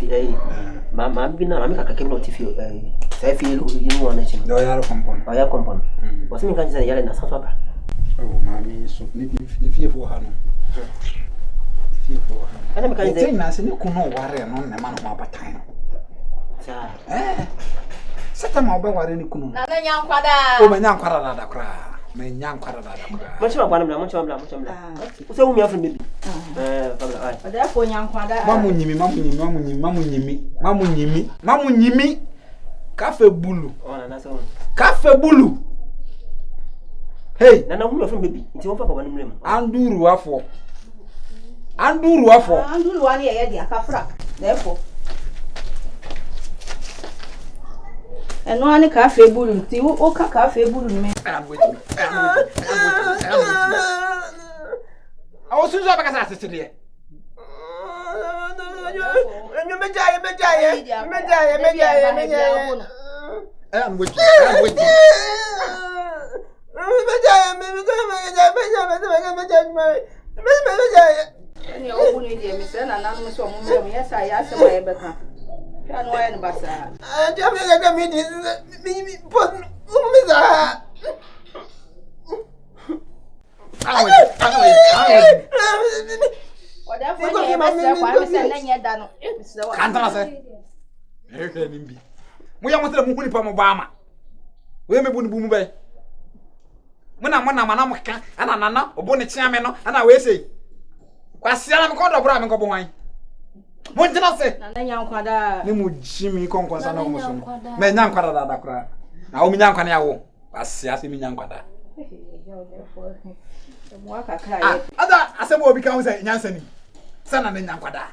fi ma bi na ma me kaka kemno tifi sai fi inu wana chi do ya kompon o ya kompon o se mi kan yale na sanso ba oh mami so ni fi fo ha no fi fo ha ana mi kan ze na se ni kuno ware no na ma no abatan sa seta ma obe ware ni kuno na nyankwada o ma nyankwada da kra ma nyankwada da kra mo chima bwana mo chima o se umi afun baby babla ai oda fo nyankwada mamunyimi kafe bulu ona na so kafe bulu hey na umi afun baby nti won papa bwana mlem anduru afo anduru wani ye dia kafra therefore eno ani kafe bulu nti o ka kafe bulu me awo sunzo abaka sa sesede Nyo mejaye I'm with Moya motela muhuni pa mobama we me buni bumu be mona mana mka ana nana obone chiame no ana we sei kwase ana me ko do bra me ko bo hwan mo ntina se nana nyankwada ni mu jimi konkonsa na mo so me nyankwada da kra na o mi nyankwana ya wo kwase ase mi nyankwada mo aka kra ada asemo obi ka ho se nyansani sana na nyankwada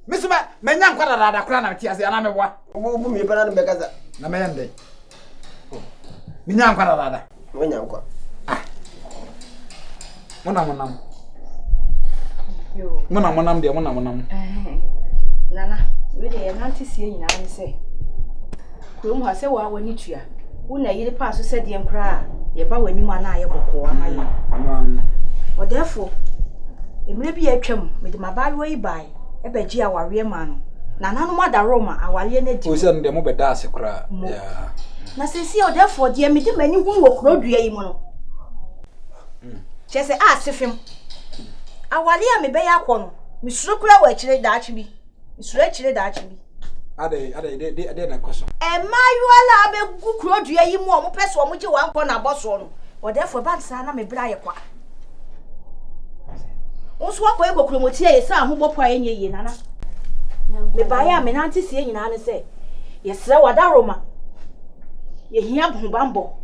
Misuma menya nkwada da kura na tiase ana mebwa obu mi pana no bekaza na meyende minya nkwada da menya nkwa monam yo monam de monam nana we de na ntisie nyina ne se kurom ha se wa wani tua wo na yiri pa so se de nkra ye ba wani ma na ye bokko amaye o therefore emre bi atwam me de mabawo yi bai ebeji aware ma no na nanu mada Roma awale na di o se no de mo beda ase kra ya na sesi o therefore de me de mani hu wo krodua yi mo no chese asefem awale a me be ya kɔ no me suro kura wa akire da akye bi me suro akire da akye bi ade na koso emayuala abegu krodua yi mo pese o mo je wa nkɔ na boso no o therefore ba nsa na me bra ye kwa Onso akọ ekokromotie ye sa ahobopọ ayenye ye nana. Me ba ya me nanti sie nyina ne se. Ye sere wada Roma. Ye hia bombambo.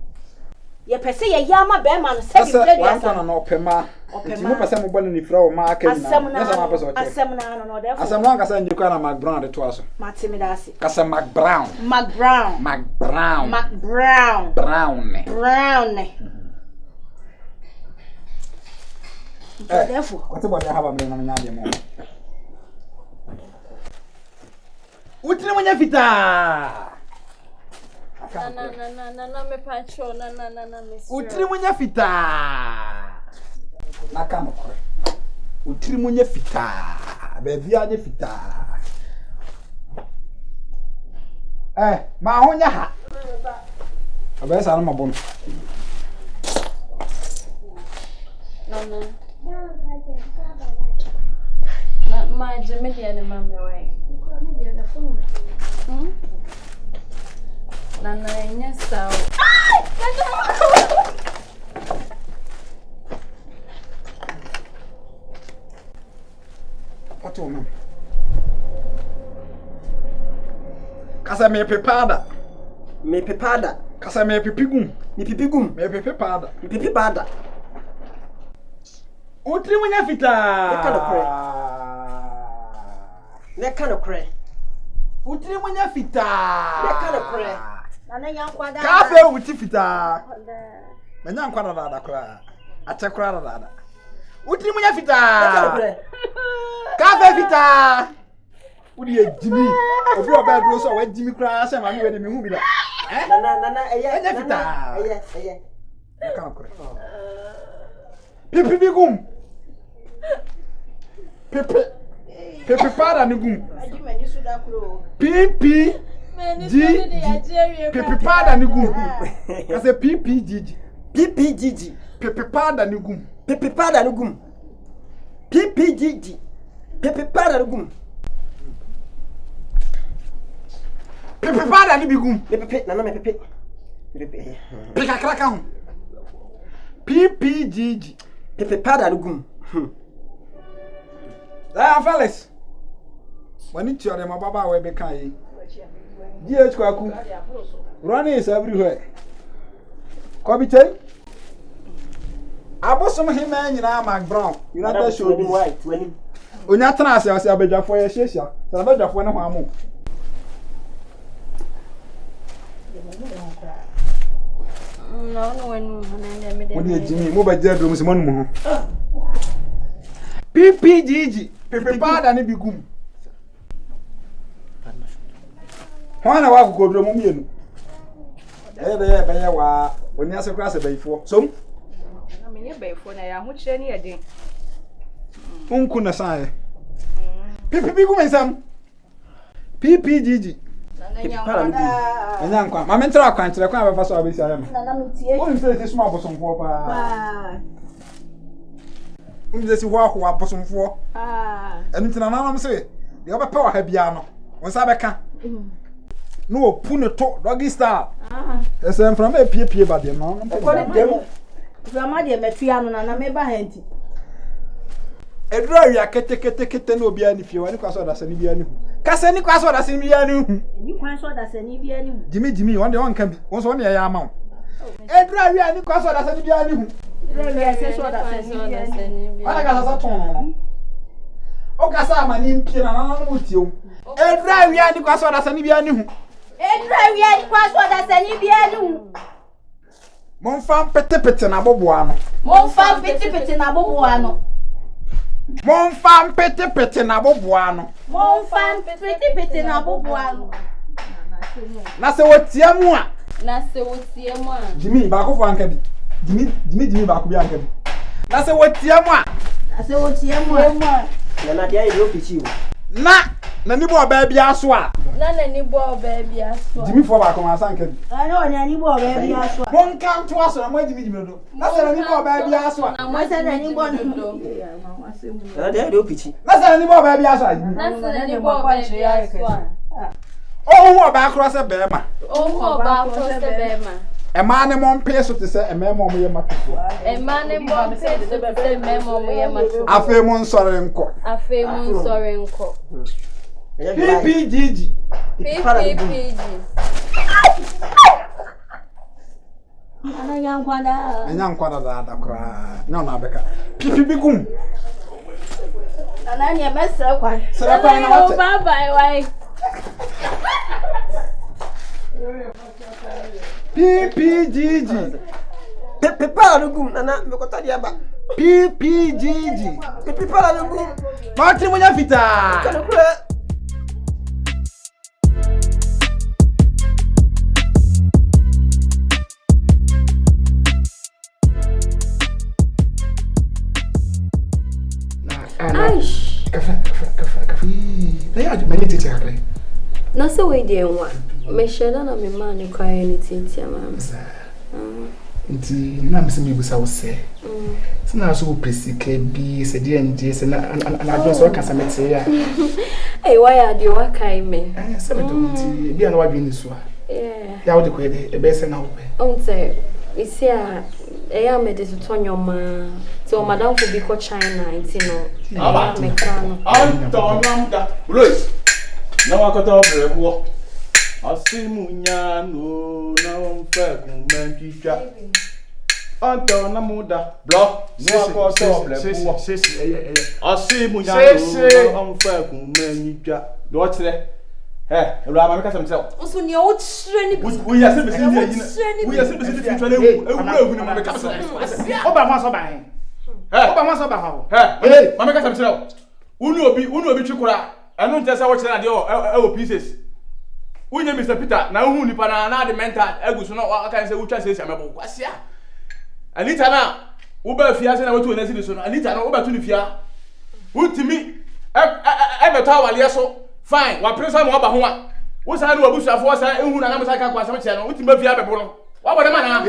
Ye pese ye yama be ma no se bi play dia sa. Asa na opema. Ti mo pese mo bone ni fra o ma aka nyina. Yes ma pese o che. Asem na no therefore. Asem no kasa nyiko na Mac Brown de to aso. Matimi dasi. Kasa Mac Brown. Therefore, what's about the have a man na dem. Utri mo nya fita. Na me pancho na me. Utri mo nya fita. Na kama kore. Utri mo nya fita. Be bia nya fita. Ma ho nya ha. Aba sa na mabon. No. Ma Jamelia and Mamma away. Nana, yes, so. What woman? Kasa me pepada. Kasa me pipigum. Mi pipigum. Me pepada. Mi pipipada. Utri mo nya fita. Ne kana kre. Utri mo nya fita. Ne kana kre. Nana nyankwada. Kafe uti fita. Me nyankwada da kra. Ache kra da. Utri mo nya fita. Ne kana kre. Kafe fita. Udi ejimi. Obi oba duro so wa ejimi kra se ma mi we de mi hu bi da. Nana eye. Nya fita. Eye. Ne kana kre. Pipi bigum. Pepe. Pepe pada ni gum. Aji mani suda kuro. PP Pepe pada ni gum. Kase PPGG. PPGG. Pepe pada ni gum. Pepe pada no gum. PPGG. Pepe pada no gum. Pepe pada ni bigum. Pepe nana me pepe. Pepe. Pika kraka ho. PPGG. Pepe pada no gum. Fellas. When it's your mababa we be kai. DH kwaku. Running is everywhere. Kobite. Abosom him nyina Mark Brown. United show be white when onya tana ase abedwafo ye hyehyia. Sana abedwafo ne ho amu. No, when What do you Jimmy? Mo ba jedro mo mo ho. PPGG. Pepe pada ni bigum. Hwana wa kugodro mo mienu. Be wa onya se kra se bayifo. Som Na me ye bayfo na ya ho kire ni yedin. unku na sae. Pepe bigum ensam. PPGG. Enya nkwa. Ma mentra akwan kire kwa abefa so abesi ayam. Na mitie. Woni se suma abosomfo pa. Unze si ho abosomfo. Enu tina na nam se de obepa wa ha bia no. Wonsa beka. No opu ne to doggy style. Ese mfra ma pie ba de no. Ko ne dem. Zama de metua no na me ba hanti. Edura wi akete no bia ni fie wani kwaso da sani bia ni hu. Kasa ni kwaso da sani bia ni hu. Ni kwan so da sani bia ni hu. Jimmy won de won kan bi. Won so won ya ama. Edura wi ani kwaso da sani bia ni hu. Edura wi so da sani bia ni hu. Wala kasa sa ton no. O kasa ama ni mpie na na no tio. Edura wi ani kwaso da sani bia ni hu. Edura wi ani kwaso da sani bia ni hu. Mon fam pete na boboa no. Mon fam pete na boboa no. Mon fam pete na boboa no. Mon fam pete na boboa no. Na se wotia mu a. Jimmy ba ko fo anka bi. Jimmy ba ko bi anka bi. Na se wotia mu a. na dia e do pichi o. Na ni bo ba bia so a. Jimmy fo ba ko ma sanka bi. Ano na ni bo ba bia so. Mon kan to aso na mo Jimmy do. Na se na ni bo ba bia so a. Mo se na ni bo do. Na dia e do pichi. Na se na ni bo ba bia so a. Oh wo ba kro se be ma. E ma ne mo mpe so te se e me mo ye matofo. Afa mo nsore nko. PPGG. Anya nkwada da kra. Na na beka. PPB gum. Ana nya mesra kwa. Sera kwa na wate. Bye. PPGG. Pepe pada no gum nana me kota dia ba. PPGG. Pepe pada no gum. Matri munya fita. Kana kura. Aish. Kafa. Na ya many tete akre. Na se we dey nwa. Me sheda na me man ni kwa ni tete am. Nti na me se me busa wo se. Sina so presika bi se die nje se na do so kasa mete ya. Eh why are you wakai me? Se me do nti bi na wadwe ni so a. Ya wo de ko de e be se na wo be. Onse isi a eya me de tonyo ma. So madam for be ko China nti no. Aba Me kan. Antonamda. Lois. Na wakota brebo. Asimunya no na onfa kumentitwa. Antonamuda. Blo. No wakota brebo. Asimunya no na onfa kumentitwa. Do kire. Ewura ma me kasa mtse. Oso ne o kire ni. We ya se be sin dia yina. We ya se be sin dia twa na ewu na me kasa. Oba ma so ba hen. Oba ma so ba ha. Ma me kasa mtse. Unu obi twikura. Enu ntese wo kire na de o pieces. Unye Mr. Peter na hu nipa na de mental eguso no aka nse utwa se amebo kwasia. Anita na wo ba fia se na wotu onasi so no. Anita na wo ba tu ni fia. Utimi beto awale so fine wa prince am wa ba ho a wo sa na wabusu afo sa ehu na na msa ka kwa asem che no utima fi abebo no wa bodo ma na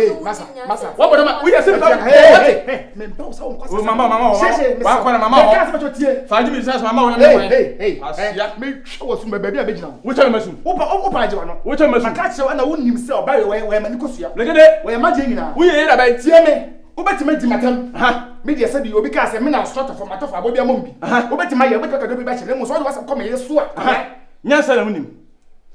masa wa bodo ma we say me mpa so nkwasa mama wa kwa na mama me ka se beto tie faji mi sasa mama wona me kwa asia me hwo so me baabi a begina wo cha masu opa aje wa no wo cha masu maka che na wonnim se oba we ma nikosua legede we ma je nyina wo ye da ba tie me obetima di matam me de se bi obi ka se me na sort of matofo abobi amom bi obetima ye obetika do bi ba chere mo so wa se come ye so a nyansa na munim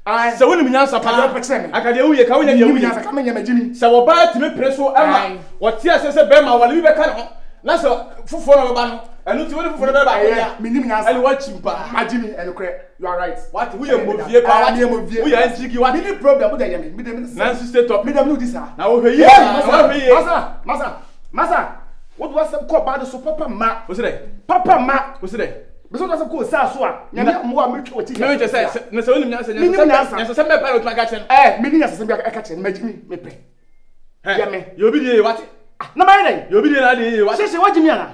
ai se wonim nyansa pa akade wo ye ka wonya ye wo nyansa ka menya majini se wo ba time preso ama wo tie ase be ma wale bi be ka no na se fufo na ba no enu ti wo fufo na be ba ya minim nyansa ali wa chimpa majini enukre you are right what we ye movie pa what we ye njigi what any problem wo dey me me dem nancy state top me dem no this na wo hwe ye masa what was some call bad so papa ma wo se papa ma wo se beso do some call sa so a nyame mo a metwa oti me je say na se wonim nyansa nyansa me pa otuma ka chen me ni nyansa se bi aka chen majini me pe ya me yo bi die what na mai dai yo bi die na die what se wajimi ana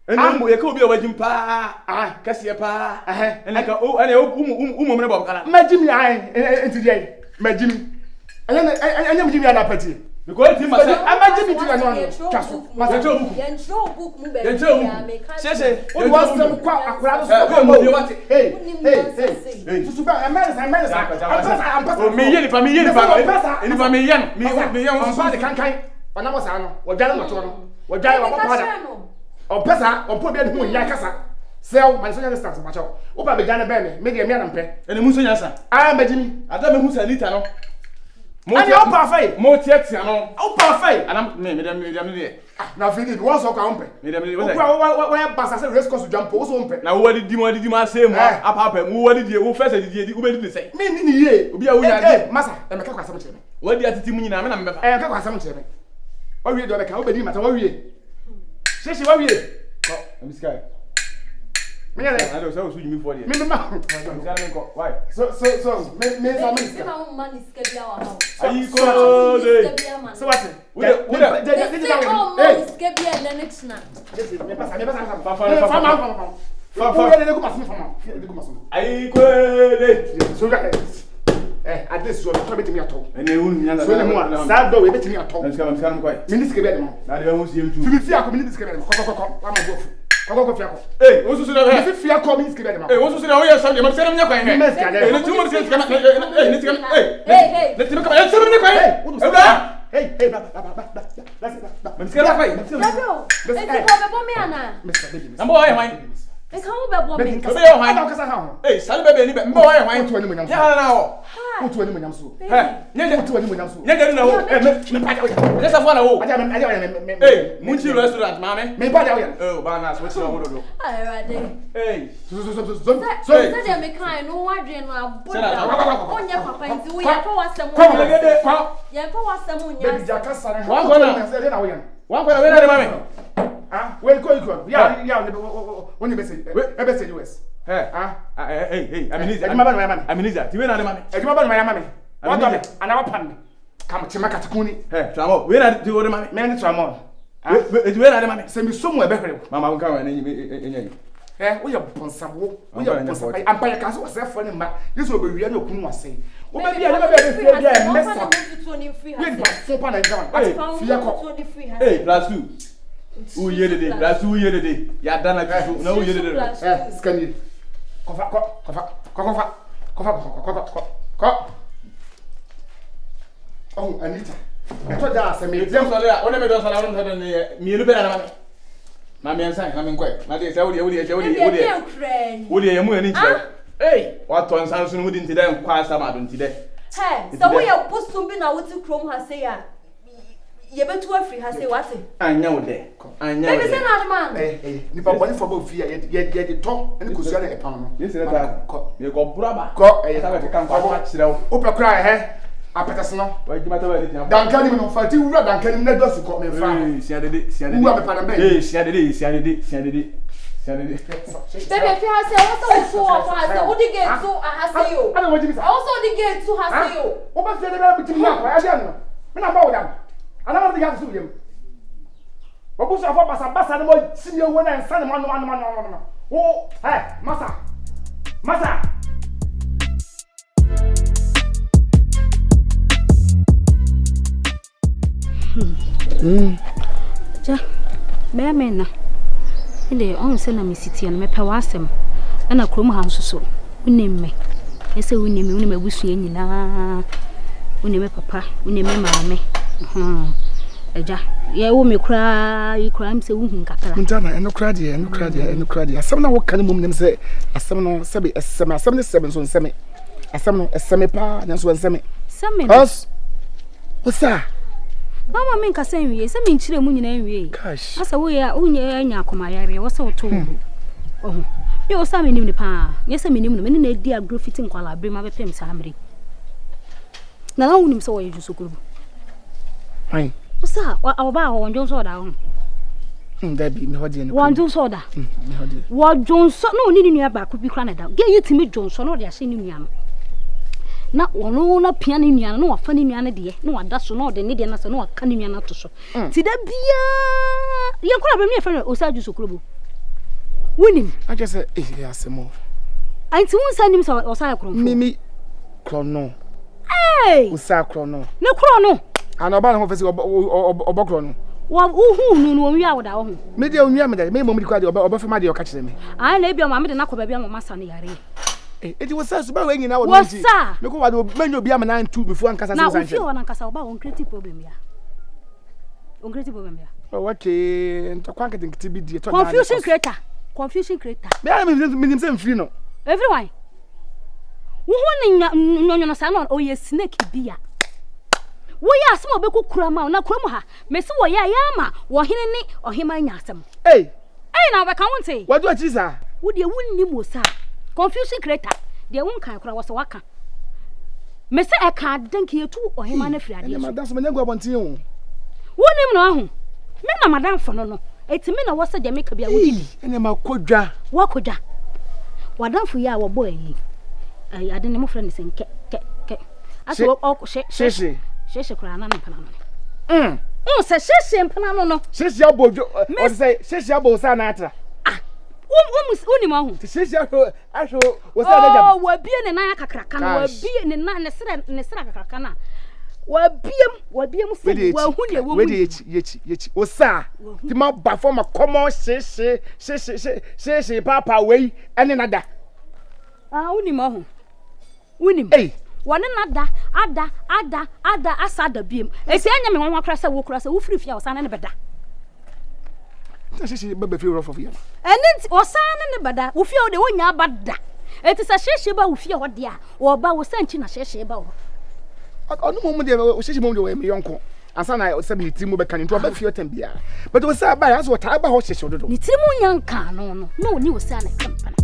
enu mo ye ka obi wajim pa kase pa ene ka o ene umu me bob kala majimi ai enti dai majimi anya majimi ana pati because team masa majimi ti no kaso masa Yencho book mu be se o was some kwa akura so mo ye what hey susu ba I'm o me ye ni pa ni pa me ye on pa de kankan ona mo sa no wo dware mo to no wo dware wo papa da on pesa on po bi hu nya kasa sell man social distance ma cho wo ba be dware be me de me na mpe ene mu so nya sa majimi ada me hu sa liter no ani o pa fai mo tietia no o pa fai ana me dem de na fi di wo so ka ompe me dem wo wa basa se race course jump wo so ompe na wo di ma say mo apa mo wo di wo first di wo be di say me ni ye obi a wo nya di masa e me ka kwa sam chere me wo di atiti mu nyina me na me ba ka kwa sam chere me wo wie do be ka wo be di mata wo wie sheshi wo wie ko am sky me ya I don't so you me for there me ma why so me ma money skebia wa ho ayi ko de so what we skebia le next na me pasa ayi ko de so ga address so to betimi ato ene unu nya so le mo sa do we betimi ato nska ko minister skebia de mo na de ho si entu fi akọ minister skebia de mo ko wa ma bofu ko fi akọ wo so de fi akọ minister skebia de mo wo so de wo ye so de mo se nya kwan he ne tu mo se skema ne skema ne tu mo se nya kwan hey men skema kwan esi ko be bo me ana Mr. Baby na bo ye hwan e ka wo be bo me be ye hwan ka sa ha ho sale be ni be mbo ye hwan tu ani mo nyam so ya na ho tu ani mo nyam so nye tu ani mo nyam so nye de na ho me pa ja ne sa fo na ho aja munchi restaurant mame me pa ja o ya oh ba na so ti na ho do ai rade so de me kan no wadwe no aboda onye papa nti wo ya fa wasem kwa legede kwa ya fa wasem onya baby jaka sare wa gona se na wo ya wa gona we na de mame we ko ya woni be say e be say US aminiza ti we na de mame ejuma ba na mame wa do me ana wa pan me kam chema katakuni tramo we na ti wo de mame me ni tramo ti we na de mame se mi so mu e be hwere mama nka wa na enyi wo ye bonsabo wo ye bonsabo ampa ya ka so se fo ni ma yeso obewiya na okunu wase wo ba bia na ba be fie bia e messa we ba fo pa na njawa fie ko plus 2 u ye de plus 2 ye de ya dana bisu na u ye de skani kofa oh Anita eto da se me dem so le a one me don so la won so ne mi elu be na mame mame ensan na me nkwe na de se wo de ye mu ani nche wa to nsan so no mu di ntide nkwa asa ma do ntide so wo ye busum bi na wo ti krom ha se ya ye betu afri ha se wate anya wo de baby se na adman ni pa boni for bo fi ye de to eni ko sua na epan no ye se ta ye ko braba ko ta be kan kwa ma kire wo o pe kra apetase no wa jima ta ba de tian dankani no fati wura dankani na dosi ko me fa sia de wura me pa na be sia de baby fi ha se wo so wo fa se wo di get to ha se yo ana wo jibisa also di get to ha se yo o ba se de ba bitimi na kwa ya de no me na ba wo dam ana ma de ya su yem wo bu so afọ basa no mo simi ewo na nsa ne ma no Oh, hey, masa. Masa. Ja. Be me na. Inde on se na mesiti na mepa wasem. Na krom ha nso so. Unim me. Ese unim abusua nyina. Unim papa, unim maame. Eja. Ye wo me kura, yi kura am se wo hun kakra. Ntana eno kura de. Asem na wo kan mum nim se asem no sebe asem ne sebe so nseme. Asem no eseme pa na so nseme. Seme. Os. Osa. Mama men ka san wie, se men kire mu nyina wie. Gosh. Asa wo ya unya anya akomayare, wo se wo to. Oh. Ye o sa menim ni pa. Ye se menim no, me na edi agrofiti nkwala abre ma bepem sa amre. Na na wunim se wo ye jusukuru. Ai. Osa, oba ho njon so da ho. Dabi me hodi en. Wan njon so da. Me hodi. Wo njon so no ni nua ba ko bi kra na da. Ge yitimi njon so no de ahye ni nua no. Na wono na pia ni nua no wafa ni nua no de na wada so no de ne de na so no waka ni nua na to so. Ti da bia ye kra ba me fe osa jusukuru. Wunim. I just say asemo. Anti won sa nim so osa yakro. Mimi krono. Hey! Usa krono. Ne krono. Ana ba na ho fesi obokro no. Wa uhu nu won wi awoda wo hu. Me de onwia me de me mom di kwa de obafema de o ka kire me. Ah na ebia ma me de na ko ba bia mo masa ne yare. Eti wo sa so ba we nyina wo no ji. Me ko wa de menyo bia me na ntu before ankasa na sanche. Na wo na ankasa oba on creative problem ya. On creative problem ya. Oh okay, nto kwanke tinkiti bi die to na. Confusion creator. Me am me nim say mfiri no. Everyone. Wo ho ni no sa no o ye snake bia. Wo ya asem obeku kura ma na kura mu ha. Me se wo ya ma wo hene ni ohema nya asem. Hey na we kan wonte. What do achi sa? Wo de wunni mo sa. Confusion creator. De won kan kura wo se waka. Me se e ka danki etu ohema na friade. Na madam so me nyago abontin ho. Wonim no ahu. Me na madam fo no. Eti me na wo se de me ka bia wo didi. Ene makodwa. Wo kodwa. Wadam fo ya wo boy yi. Ai ade ne mo friend se nke ke. Aso o Sheshe kura na mpana no. Se sheshe mpana no. Sheshe abojo. O say sheshe abosa na atra. Ah. Uni ma hu. Sheshe asho wo say na jam. Oh, wa bie ne na kakraka na, wa bie ne na ne sira kakraka na. Wa biem se wa hu ne wo mu. We dey yechi. O sa. Ti ma ba for ma common sheshe papa we ene nada. Ah, uni ma hu. Uni. Hey. Wane nada ada asada biem esi anya me nwa krasa wo krasa wo frifia osana ne beda ta sheshe baba fi rough of you enti osana ne beda wo fia wo de wonya bada eti sa sheshe ba wo fia ho de a wo ba wo sanchi na sheshe ba wo onu mo de wo sheshe mo de wo me yonko ansa na o sabi tiri mo be kan nto ba fia tambia but wo sa ba ya so ta ba ho sheshe dodo ni tiri mo nyanka no ni wo sa na kampana